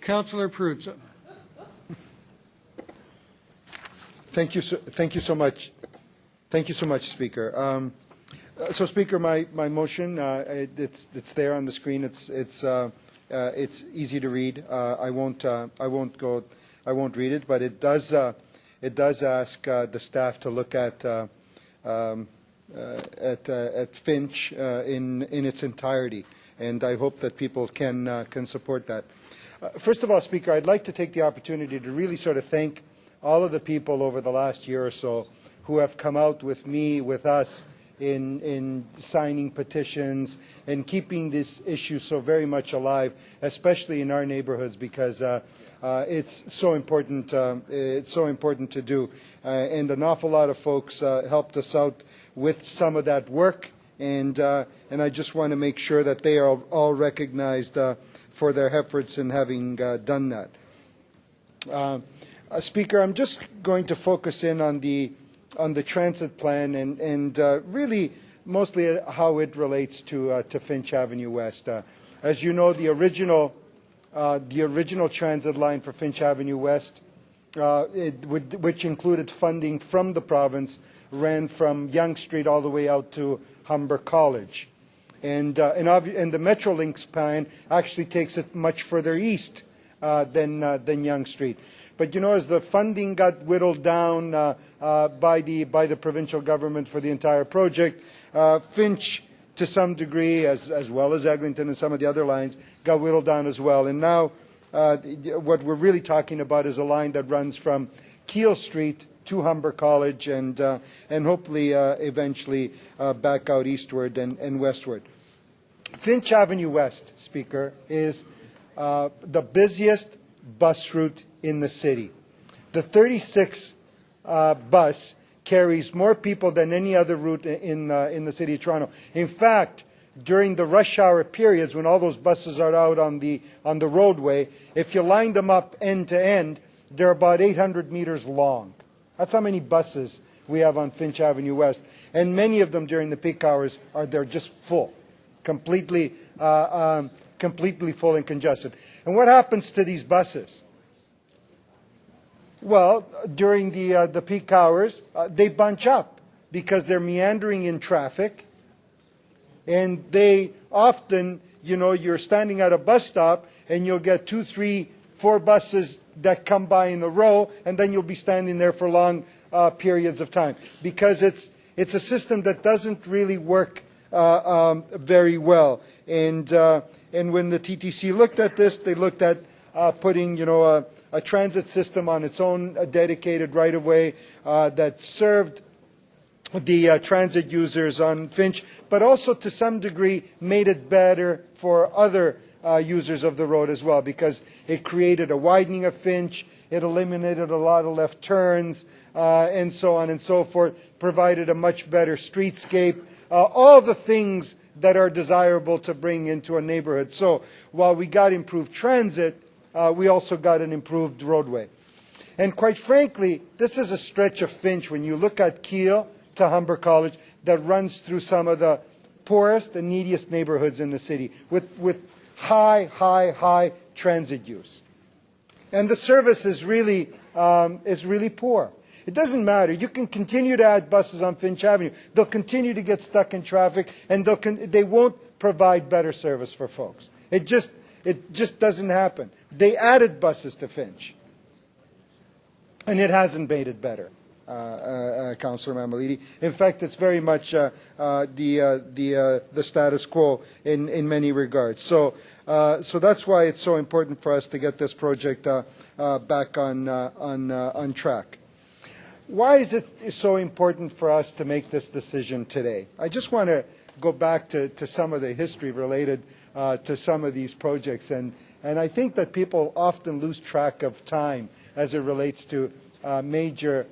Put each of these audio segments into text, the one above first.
Councillor Perruzza. Thank you so much. Thank you so much, Speaker. So, Speaker, my motion, it's there on the screen. It's easy to read. I won't read it, but it does ask the staff to look at Finch in its entirety, and I hope that people can support that. First of all, Speaker, I'd like to take the opportunity to really sort of thank all of the people over the last year or so who have come out with us in signing petitions and keeping this issue so very much alive, especially in our neighborhoods, because it's so important. It's so important to do, and an awful lot of folks helped us out with some of that work, and I just want to make sure that they are all recognized for their efforts in having done that. Speaker, I'm just going to focus in on the transit plan and really mostly how it relates to Finch Avenue West. As you know, the original transit line for Finch Avenue West, which included funding from the province, ran from Yonge Street all the way out to Humber College. And the Metrolinx plan actually takes it much further east than Yonge Street. But you know, as the funding got whittled down by the provincial government for the entire project, Finch, to some degree, as well as Eglinton and some of the other lines, got whittled down as well. And now what we're really talking about is a line that runs from Keele Street to Humber College and hopefully eventually back out eastward and westward. Finch Avenue West, Speaker, is the busiest bus route in the city. The 36 bus carries more people than any other route in the city of Toronto. In fact, during the rush hour periods when all those buses are out on the roadway, if you line them up end to end, they're about 800 meters long. That's how many buses we have on Finch Avenue West, and many of them during the peak hours they're just full, completely full and congested. And what happens to these buses? Well, during the peak hours, they bunch up because they're meandering in traffic, and they often, you know, you're standing at a bus stop and you'll get 2, 3, 4 buses that come by in a row, and then you'll be standing there for long periods of time because it's a system that doesn't really work very well. And when the TTC looked at this, they looked at putting, you know, a transit system on its own, a dedicated right-of-way that served the transit users on Finch, but also to some degree made it better for other users of the road as well, because it created a widening of Finch, it eliminated a lot of left turns, and so on and so forth, provided a much better streetscape, all the things that are desirable to bring into a neighborhood. So while we got improved transit, we also got an improved roadway. And quite frankly, this is a stretch of Finch, when you look at Keele to Humber College, that runs through some of the poorest and neediest neighborhoods in the city with high transit use. And the service is really poor. It doesn't matter. You can continue to add buses on Finch Avenue. They'll continue to get stuck in traffic, and they won't provide better service for folks. It just doesn't happen. They added buses to Finch, and it hasn't made it better, Councillor Mamalidi. In fact, it's very much the status quo in many regards. So that's why it's so important for us to get this project back on track. Why is it so important for us to make this decision today? I just want to go back to some of the history related to some of these projects, and I think that people often lose track of time as it relates to major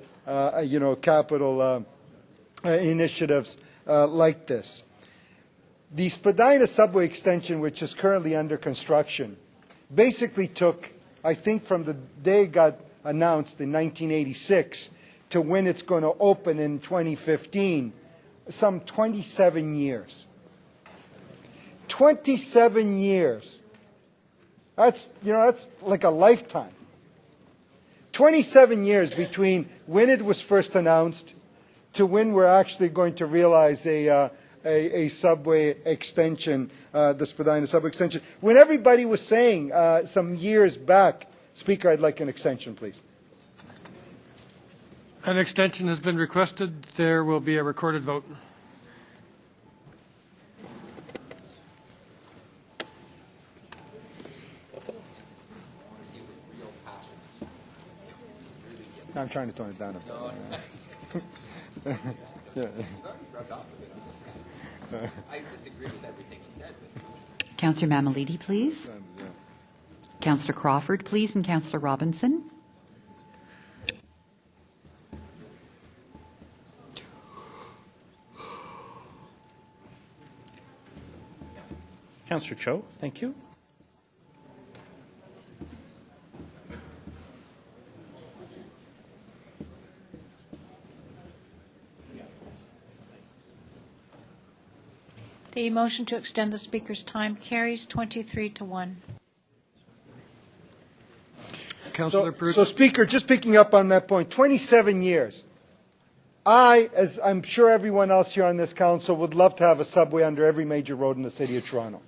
capital initiatives like this. The Spadina subway extension, which is currently under construction, basically took, I think, from the day it got announced in 1986 to when it's going to open in 2015, some 27 years. 27 years. That's like a lifetime. 27 years between when it was first announced to when we're actually going to realize a subway extension, the Spadina subway extension. When everybody was saying some years back, Speaker, I'd like an extension, please. An extension has been requested. There will be a recorded vote. I'm trying to tone it down a bit. Yeah. I disagree with everything he said. Councillor Mammoliti, please. Councillor Crawford, please, and Councillor Robinson. Councillor Cho, thank you. The motion to extend the Speaker's time carries 23-1. Councillor Perruzza. So, Speaker, just picking up on that point, 27 years. I, as I'm sure everyone else here on this council, would love to have a subway under every major road in the City of Toronto.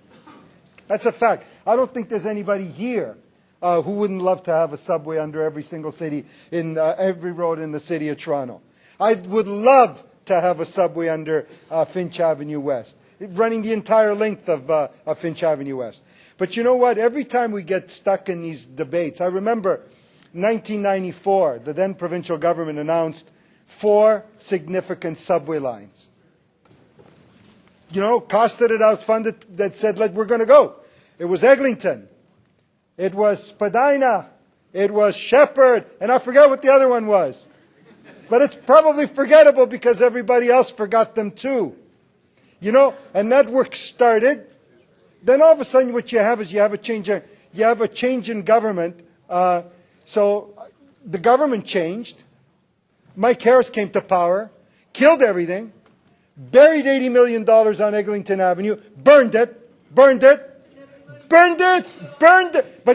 That's a fact. I don't think there's anybody here who wouldn't love to have a subway under every single city, in every road in the City of Toronto. I would love to have a subway under Finch Avenue West, running the entire length of Finch Avenue West. But you know what? Every time we get stuck in these debates, I remember 1994, the then provincial government announced 4 significant subway lines. You know, costed it out, funded, that said, like, we're going to go. It was Eglinton. It was Spadina. It was Shepherd. And I forget what the other one was. But it's probably forgettable because everybody else forgot them too. You know, and that work started. Then all of a sudden what you have is you have a change in government. So the government changed. Mike Harris came to power, killed everything, buried $80 million on Eglinton Avenue, burned it. But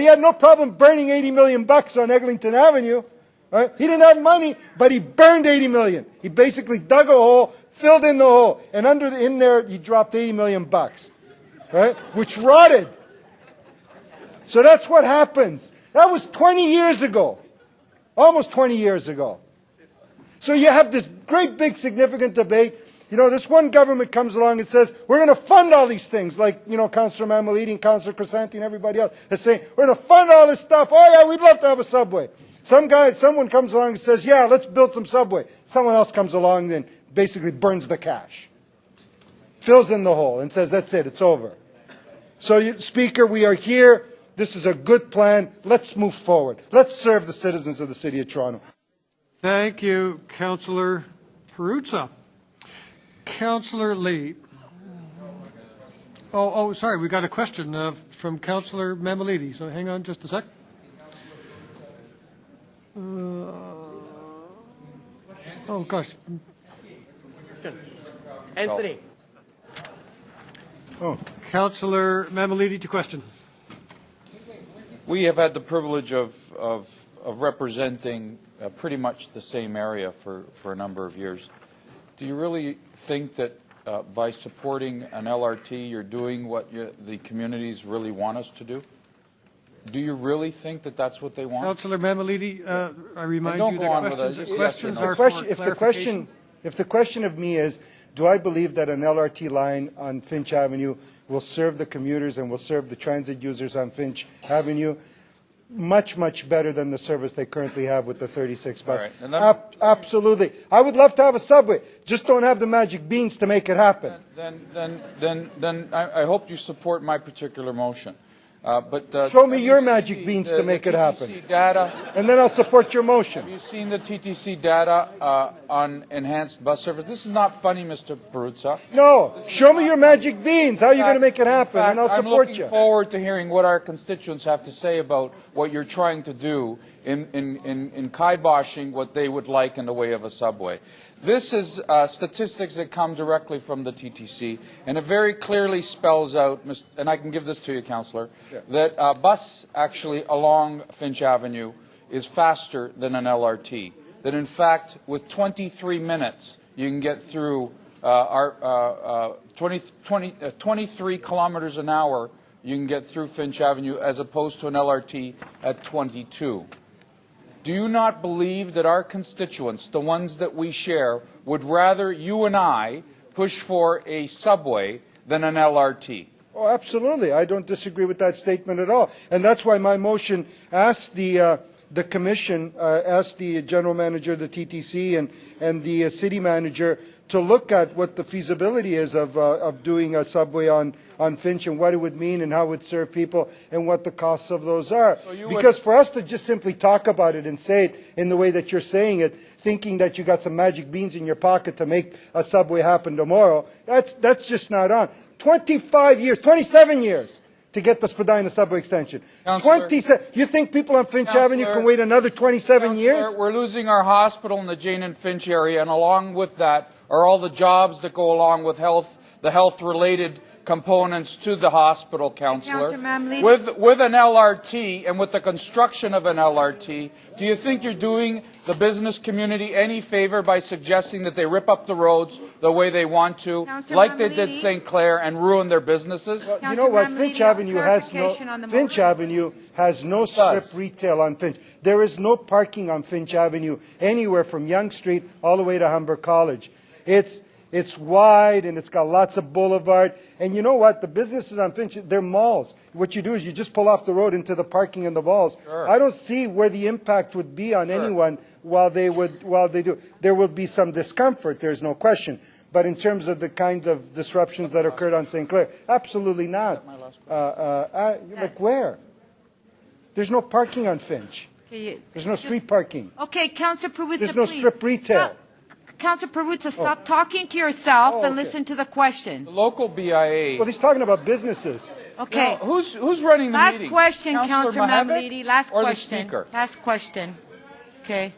he had no problem burning $80 million on Eglinton Avenue. Right? He didn't have money, but he burned $80 million. He basically dug a hole, filled in the hole, and in there he dropped $80 million, right? Which rotted. So that's what happens. That was 20 years ago, almost 20 years ago. So you have this great big significant debate. You know, this one government comes along and says, we're going to fund all these things, like, you know, Councillor Mammoliti and Councillor Crisanti and everybody else is saying, we're going to fund all this stuff. Oh yeah, we'd love to have a subway. Someone comes along and says, yeah, let's build some subway. Someone else comes along and basically burns the cash, fills in the hole and says, that's it, it's over. So, Speaker, we are here. This is a good plan. Let's move forward. Let's serve the citizens of the City of Toronto. Thank you, Councillor Perruzza. Councillor Lee. Oh, sorry, we got a question from Councillor Mammoliti. So hang on just a sec. Oh gosh. Anthony. Oh, Councillor Mammoliti to question. We have had the privilege of representing pretty much the same area for a number of years. Do you really think that by supporting an LRT, you're doing what the communities really want us to do? Do you really think that that's what they want? Councillor Mammoliti, I remind you that questions are for clarification. If the question of me is, do I believe that an LRT line on Finch Avenue will serve the commuters and will serve the transit users on Finch Avenue much, much better than the service they currently have with the 36 buses? Right. Absolutely. I would love to have a subway. Just don't have the magic beans to make it happen. Then I hope you support my particular motion. Show me your magic beans to make it happen. Data, and then I'll support your motion. Have you seen the TTC data on enhanced bus service? This is not funny, Mr. Perruzza. No. Show me your magic beans. How are you going to make it happen? And I'll support you. I'm looking forward to hearing what our constituents have to say about what you're trying to do in kiboshing what they would like in the way of a subway. This is statistics that come directly from the TTC, and it very clearly spells out, and I can give this to you, Councillor, that a bus actually along Finch Avenue is faster than an LRT. That in fact, with 23 minutes, you can get through 23 kilometers an hour, you can get through Finch Avenue as opposed to an LRT at 22. Do you not believe that our constituents, the ones that we share, would rather you and I push for a subway than an LRT? Oh, absolutely. I don't disagree with that statement at all. And that's why my motion asked the Commission, asked the General Manager of the TTC and the City Manager to look at what the feasibility is of doing a subway on Finch and what it would mean and how it would serve people and what the costs of those are. So because for us to just simply talk about it and say it in the way that you're saying it, thinking that you got some magic beans in your pocket to make a subway happen tomorrow, that's just not on. 25 years, 27 years to get the Spadina subway extension. 27. You think people on Finch Avenue can wait another 27 years? We're losing our hospital in the Jane and Finch area, and along with that are all the jobs that go along with the health-related components to the hospital, Councillor. With an LRT and with the construction of an LRT, do you think you're doing the business community any favor by suggesting that they rip up the roads the way they want to, like they did St. Clair, and ruin their businesses? Well, you know what? Finch Avenue has no strip retail on Finch. There is no parking on Finch Avenue anywhere from Yonge Street all the way to Humber College. It's wide and it's got lots of boulevard. And you know what? The businesses on Finch, they're malls. What you do is you just pull off the road into the parking in the malls. Sure. I don't see where the impact would be on anyone while they do. There will be some discomfort, there's no question. But in terms of the kind of disruptions that occurred on St. Clair, absolutely not. Like where? There's no parking on Finch. There's no street parking. Okay, Councillor Perruzza, There's no strip retail. Councillor Perruzza, stop talking to yourself and listen to the question. The local BIA. Well, he's talking about businesses. Okay. You know, who's running the meeting? Last question, Councillor Councillor Mohammed Mammoliti. Last or question. the Speaker? Last question. Okay.